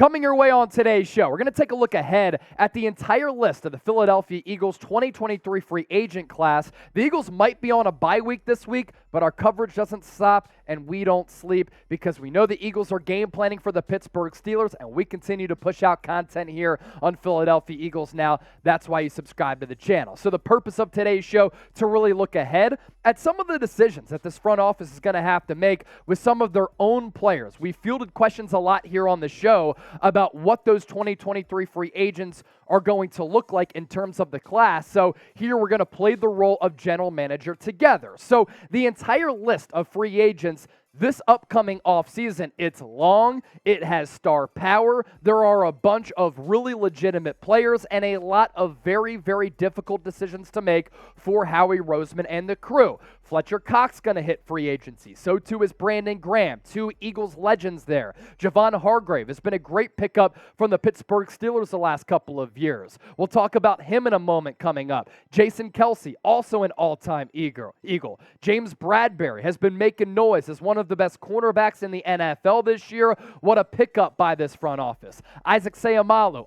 Coming your way on today's show, we're going to take a look ahead at the entire list of the Philadelphia Eagles 2023 free agent class. The Eagles might be on a bye week this week, but our coverage doesn't stop and we don't sleep because we know the Eagles are game planning for the Pittsburgh Steelers, and we continue to push out content here on Philadelphia Eagles Now. That's why you subscribe to the channel. So the purpose of today's show to really look ahead at some of the decisions that this front office is going to have to make with some of their own players. We fielded questions a lot here on the show about what those 2023 free agents are going to look like in terms of the class. So here we're going to play the role of general manager together. So the entire list of free agents this upcoming offseason, it's long, it has star power, there are a bunch of really legitimate players, and a lot of very, very difficult decisions to make for Howie Roseman and the crew. Fletcher Cox going to hit free agency. So too is Brandon Graham, two Eagles legends there. Javon Hargrave has been a great pickup from the Pittsburgh Steelers the last couple of years. We'll talk about him in a moment coming up. Jason Kelsey, also an all-time Eagle. James Bradberry has been making noise as one of the best cornerbacks in the NFL this year. What a pickup by this front office. Isaac Seumalo,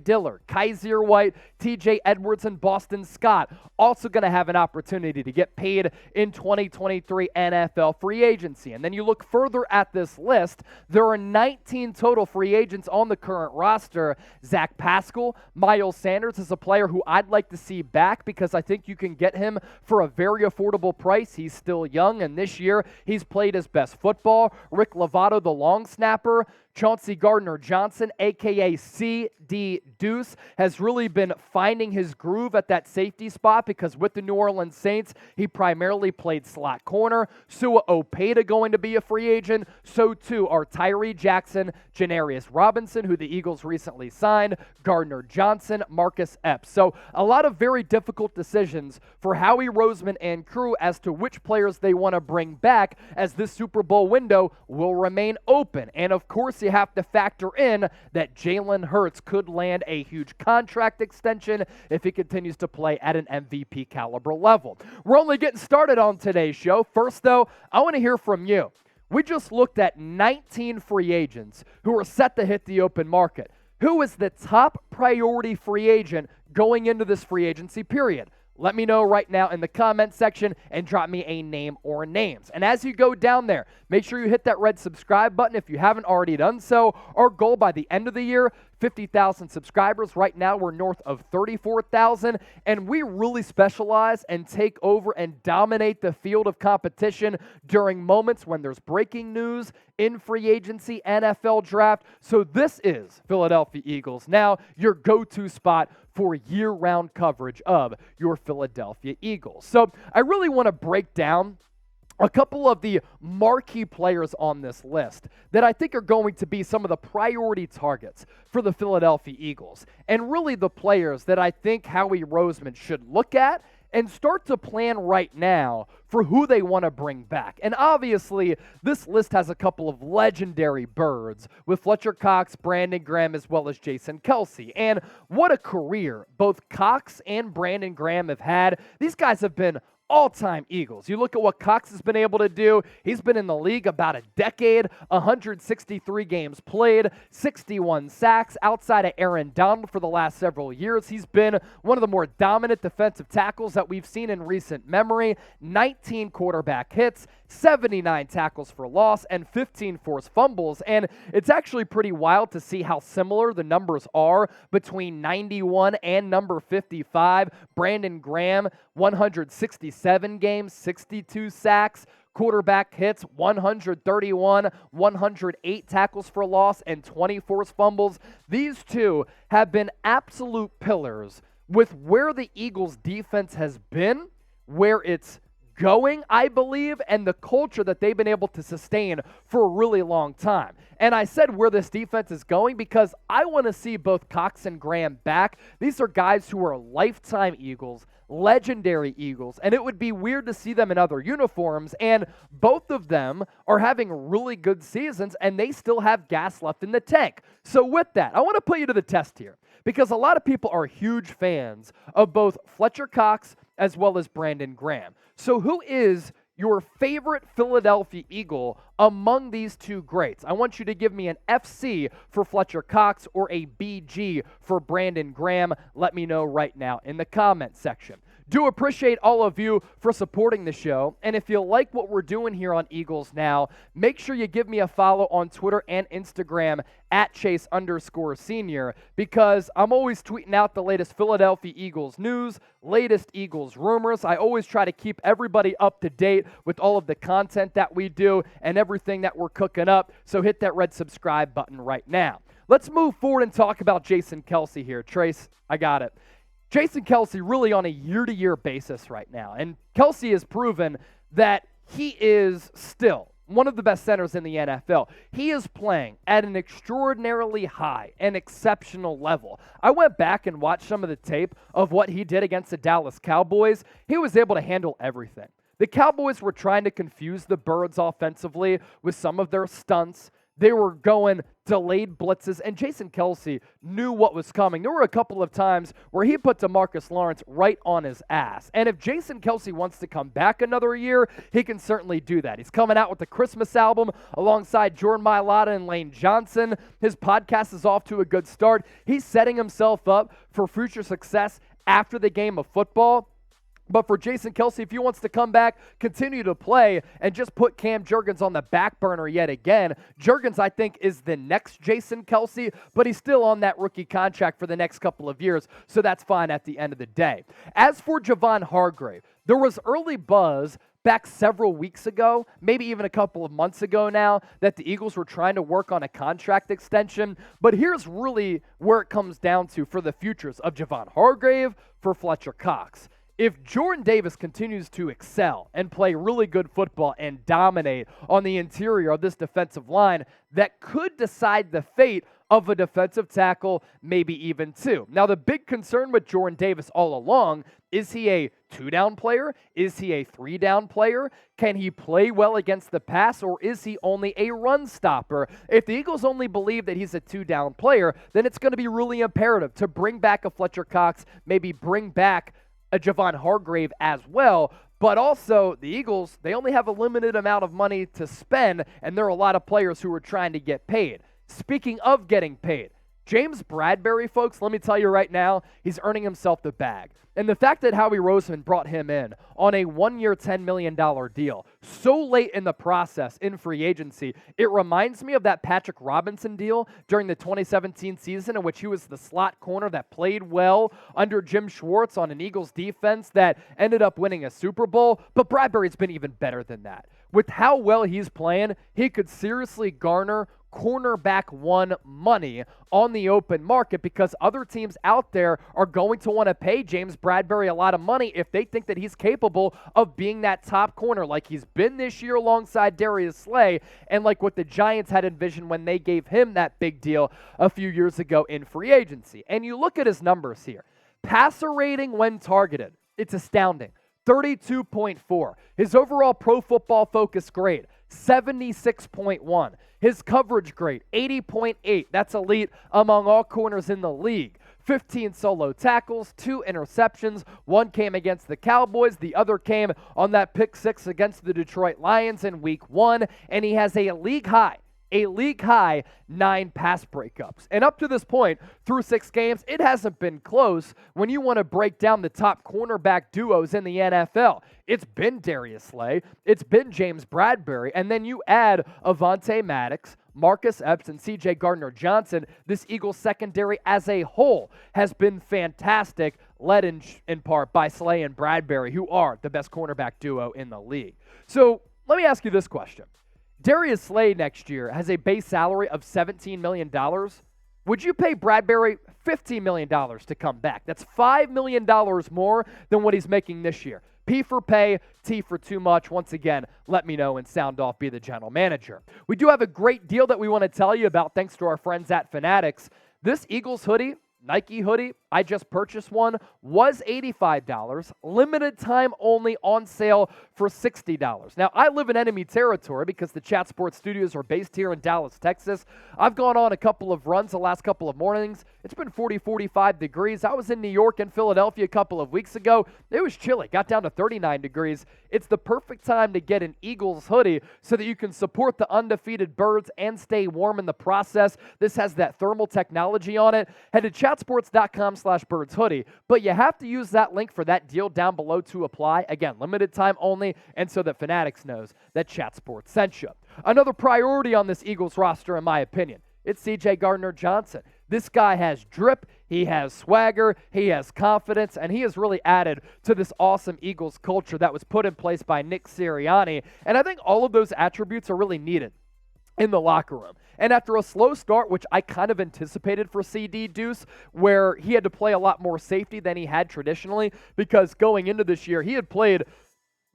Dillard, Kyzir White, TJ Edwards, and Boston Scott also going to have an opportunity to get paid in 2023 NFL free agency. And then you look further at this list, there are 19 total free agents on the current roster. Zach Pascal, Miles Sanders is a player who I'd like to see back because I think you can get him for a very affordable price. He's still young, and this year he's played his best football. Rick Lovato, the long snapper. CJ Cardner-Johnson, a.k.a. C.D. Deuce, has really been finding his groove at that safety spot because with the New Orleans Saints, he primarily played slot corner. Sua Opeta going to be a free agent. So too are Tyree Jackson, Janarius Robinson, who the Eagles recently signed, Gardner-Johnson, Marcus Epps. So a lot of very difficult decisions for Howie Roseman and crew as to which players they want to bring back as this Super Bowl window will remain open. And of course, you have to factor in that Jalen Hurts could land a huge contract extension if he continues to play at an MVP caliber level. We're only getting started on today's show. First, though, I want to hear from you. We just looked at 19 free agents who are set to hit the open market. Who is the top priority free agent going into this free agency period? Let me know right now in the comment section and drop me a name or names. And as you go down there, make sure you hit that red subscribe button if you haven't already done so. Our goal by the end of the year, 50,000 subscribers. Right now, we're north of 34,000, and we really specialize and take over and dominate the field of competition during moments when there's breaking news in free agency, NFL draft. So this is Philadelphia Eagles Now, your go-to spot for year-round coverage of your Philadelphia Eagles. So I really want to break down a couple of the marquee players on this list that I think are going to be some of the priority targets for the Philadelphia Eagles, and really the players that I think Howie Roseman should look at and start to plan right now for who they want to bring back. And obviously, this list has a couple of legendary birds with Fletcher Cox, Brandon Graham, as well as Jason Kelce. And what a career both Cox and Brandon Graham have had. These guys have been all-time Eagles. You look at what Cox has been able to do. He's been in the league about a decade, 163 games played, 61 sacks outside of Aaron Donald for the last several years. He's been one of the more dominant defensive tackles that we've seen in recent memory. 19 quarterback hits, 79 tackles for loss, and 15 forced fumbles. And it's actually pretty wild to see how similar the numbers are between 91 and number 55. Brandon Graham, 167 games, 62 sacks, quarterback hits, 131, 108 tackles for loss, and 20 forced fumbles. These two have been absolute pillars with where the Eagles' defense has been, where it's going, I believe, and the culture that they've been able to sustain for a really long time. And I said where this defense is going because I want to see both Cox and Graham back. These are guys who are lifetime Eagles, legendary Eagles, and it would be weird to see them in other uniforms, and both of them are having really good seasons, and they still have gas left in the tank. So with that, I want to put you to the test here because a lot of people are huge fans of both Fletcher Cox as well as Brandon Graham. So who is your favorite Philadelphia Eagle among these two greats. I want you to give me an FC for Fletcher Cox or a BG for Brandon Graham. Let me know right now in the comment section. Do appreciate all of you for supporting the show. And if you like what we're doing here on Eagles Now, make sure you give me a follow on Twitter and Instagram at Chase_Senior, because I'm always tweeting out the latest Philadelphia Eagles news, latest Eagles rumors. I always try to keep everybody up to date with all of the content that we do and everything that we're cooking up. So hit that red subscribe button right now. Let's move forward and talk about Jason Kelce here. Trace, I got it. Jason Kelce really on a year-to-year basis right now. And Kelce has proven that he is still one of the best centers in the NFL. He is playing at an extraordinarily high and exceptional level. I went back and watched some of the tape of what he did against the Dallas Cowboys. He was able to handle everything. The Cowboys were trying to confuse the Birds offensively with some of their stunts. They were going delayed blitzes, and Jason Kelce knew what was coming. There were a couple of times where he put DeMarcus Lawrence right on his ass. And if Jason Kelce wants to come back another year, he can certainly do that. He's coming out with the Christmas album alongside Jordan Mailata and Lane Johnson. His podcast is off to a good start. He's setting himself up for future success after the game of football. But for Jason Kelce, if he wants to come back, continue to play, and just put Cam Jurgens on the back burner yet again, Jurgens, I think, is the next Jason Kelce, but he's still on that rookie contract for the next couple of years, so that's fine at the end of the day. As for Javon Hargrave, there was early buzz back several weeks ago, maybe even a couple of months ago now, that the Eagles were trying to work on a contract extension. But here's really where it comes down to for the futures of Javon Hargrave, for Fletcher Cox. If Jordan Davis continues to excel and play really good football and dominate on the interior of this defensive line, that could decide the fate of a defensive tackle, maybe even two. Now, the big concern with Jordan Davis all along, is he a two-down player? Is he a three-down player? Can he play well against the pass, or is he only a run stopper? If the Eagles only believe that he's a two-down player, then it's going to be really imperative to bring back a Fletcher Cox, maybe bring back a Javon Hargrave as well. But also, the Eagles, they only have a limited amount of money to spend, and there are a lot of players who are trying to get paid. Speaking of getting paid, James Bradberry, folks, let me tell you right now, he's earning himself the bag. And the fact that Howie Roseman brought him in on a one-year, $10 million deal so late in the process in free agency, it reminds me of that Patrick Robinson deal during the 2017 season in which he was the slot corner that played well under Jim Schwartz on an Eagles defense that ended up winning a Super Bowl. But Bradberry's been even better than that. With how well he's playing, he could seriously garner cornerback one money on the open market, because other teams out there are going to want to pay James Bradberry a lot of money if they think that he's capable of being that top corner like he's been this year alongside Darius Slay, and like what the Giants had envisioned when they gave him that big deal a few years ago in free agency. And you look at his numbers here. Passer rating when targeted, it's astounding. 32.4. His overall Pro Football Focus grade, 76.1. His coverage grade, 80.8. That's elite among all corners in the league. 15 solo tackles, 2 interceptions. One came against the Cowboys. The other came on that pick six against the Detroit Lions in week 1. And he has a league high 9 pass breakups. And up to this point, through 6 games, it hasn't been close when you want to break down the top cornerback duos in the NFL. It's been Darius Slay, it's been James Bradberry, and then you add Avonte Maddox, Marcus Epps, and CJ Cardner-Johnson. This Eagles secondary as a whole has been fantastic, led in part by Slay and Bradberry, who are the best cornerback duo in the league. So let me ask you this question. Darius Slay next year has a base salary of $17 million. Would you pay Bradberry $15 million to come back? That's $5 million more than what he's making this year. P for pay, T for too much. Once again, let me know and sound off, be the general manager. We do have a great deal that we want to tell you about thanks to our friends at Fanatics. This Eagles hoodie, Nike hoodie, I just purchased one, was $85, limited time only, on sale for $60. Now, I live in enemy territory because the Chat Sports Studios are based here in Dallas, Texas. I've gone on a couple of runs the last couple of mornings. It's been 40, 45 degrees. I was in New York and Philadelphia a couple of weeks ago. It was chilly, got down to 39 degrees. It's the perfect time to get an Eagles hoodie so that you can support the undefeated Birds and stay warm in the process. This has that thermal technology on it. Head to chatsports.com/birds hoodie, but you have to use that link for that deal down below to apply. Again, limited time only, and so that Fanatics knows that Chat Sports sent you. Another priority on this Eagles roster, in my opinion, it's CJ Cardner-Johnson. This guy has drip, he has swagger, he has confidence, and he has really added to this awesome Eagles culture that was put in place by Nick Sirianni. And I think all of those attributes are really needed in the locker room. And after a slow start, which I kind of anticipated for CD Deuce, where he had to play a lot more safety than he had traditionally, because going into this year, he had played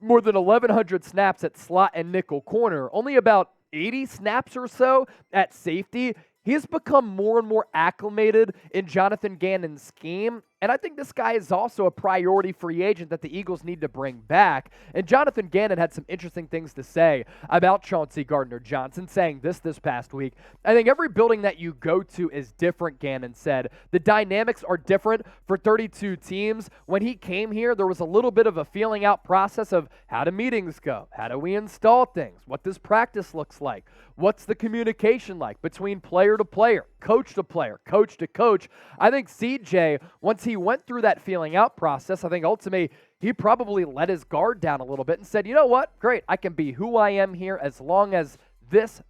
more than 1,100 snaps at slot and nickel corner, only about 80 snaps or so at safety. He has become more and more acclimated in Jonathan Gannon's scheme, and I think this guy is also a priority free agent that the Eagles need to bring back. And Jonathan Gannon had some interesting things to say about Chauncey Gardner-Johnson, saying this past week. I think every building that you go to is different, Gannon said. The dynamics are different for 32 teams. When he came here, there was a little bit of a feeling out process of how do meetings go? How do we install things? What does practice looks like? What's the communication like between player to player, coach to player, coach to coach? I think CJ, once he went through that feeling out process, I think ultimately he probably let his guard down a little bit and said, you know what, great, I can be who I am here as long as this,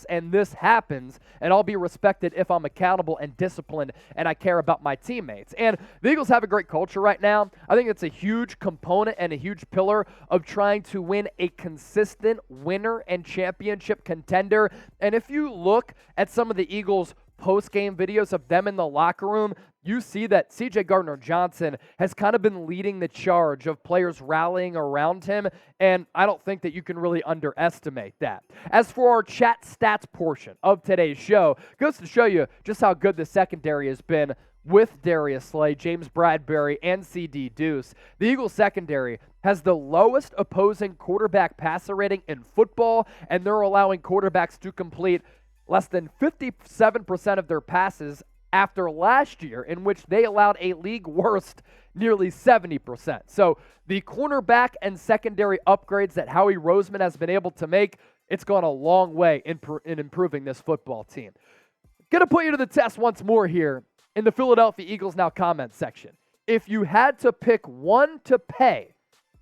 and this happens, and I'll be respected if I'm accountable and disciplined and I care about my teammates. And the Eagles have a great culture right now. I think it's a huge component and a huge pillar of trying to win a consistent winner and championship contender. And if you look at some of the Eagles post-game videos of them in the locker room, you see that CJ Cardner-Johnson has kind of been leading the charge of players rallying around him, and I don't think that you can really underestimate that. As for our chat stats portion of today's show, goes to show you just how good the secondary has been with Darius Slay, James Bradberry, and CD Deuce. The Eagles secondary has the lowest opposing quarterback passer rating in football, and they're allowing quarterbacks to complete less than 57% of their passes after last year, in which they allowed a league worst nearly 70%. So the cornerback and secondary upgrades that Howie Roseman has been able to make, it's gone a long way in improving this football team. Gonna put you to the test once more here in the Philadelphia Eagles Now comment section. If you had to pick one to pay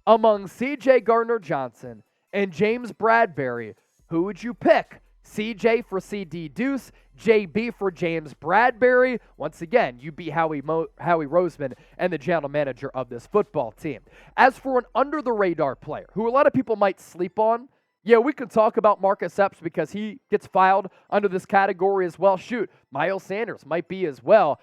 among CJ Cardner-Johnson and James Bradberry, who would you pick? CJ for CD Deuce, JB for James Bradberry. Once again, you beat Howie Roseman and the general manager of this football team. As for an under-the-radar player, who a lot of people might sleep on, yeah, we can talk about Marcus Epps because he gets filed under this category as well. Shoot, Miles Sanders might be as well.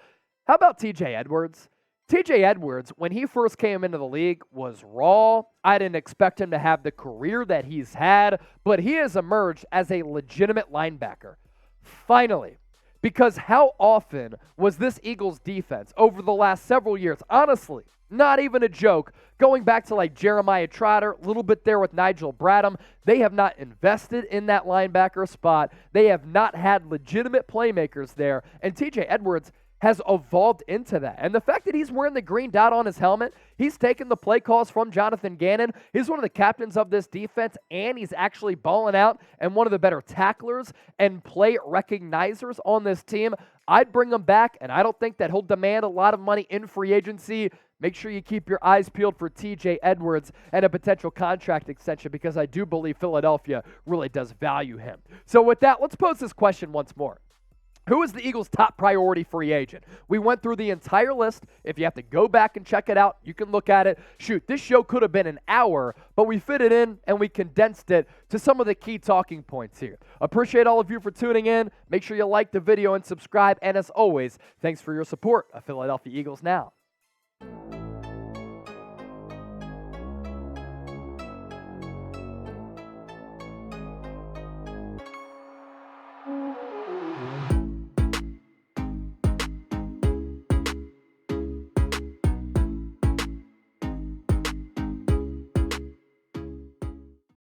How about TJ Edwards? TJ Edwards, when he first came into the league, was raw. I didn't expect him to have the career that he's had, but he has emerged as a legitimate linebacker. Finally, because how often was this Eagles defense over the last several years, honestly, not even a joke, going back to like Jeremiah Trotter, a little bit there with Nigel Bradham, they have not invested in that linebacker spot. They have not had legitimate playmakers there, and TJ Edwards has evolved into that. And the fact that he's wearing the green dot on his helmet, he's taken the play calls from Jonathan Gannon. He's one of the captains of this defense, and he's actually balling out and one of the better tacklers and play recognizers on this team. I'd bring him back, and I don't think that he'll demand a lot of money in free agency. Make sure you keep your eyes peeled for TJ Edwards and a potential contract extension, because I do believe Philadelphia really does value him. So with that, let's pose this question once more. Who is the Eagles' top priority free agent? We went through the entire list. If you have to go back and check it out, you can look at it. Shoot, this show could have been an hour, but we fit it in and we condensed it to some of the key talking points here. Appreciate all of you for tuning in. Make sure you like the video and subscribe. And as always, thanks for your support of Philadelphia Eagles Now.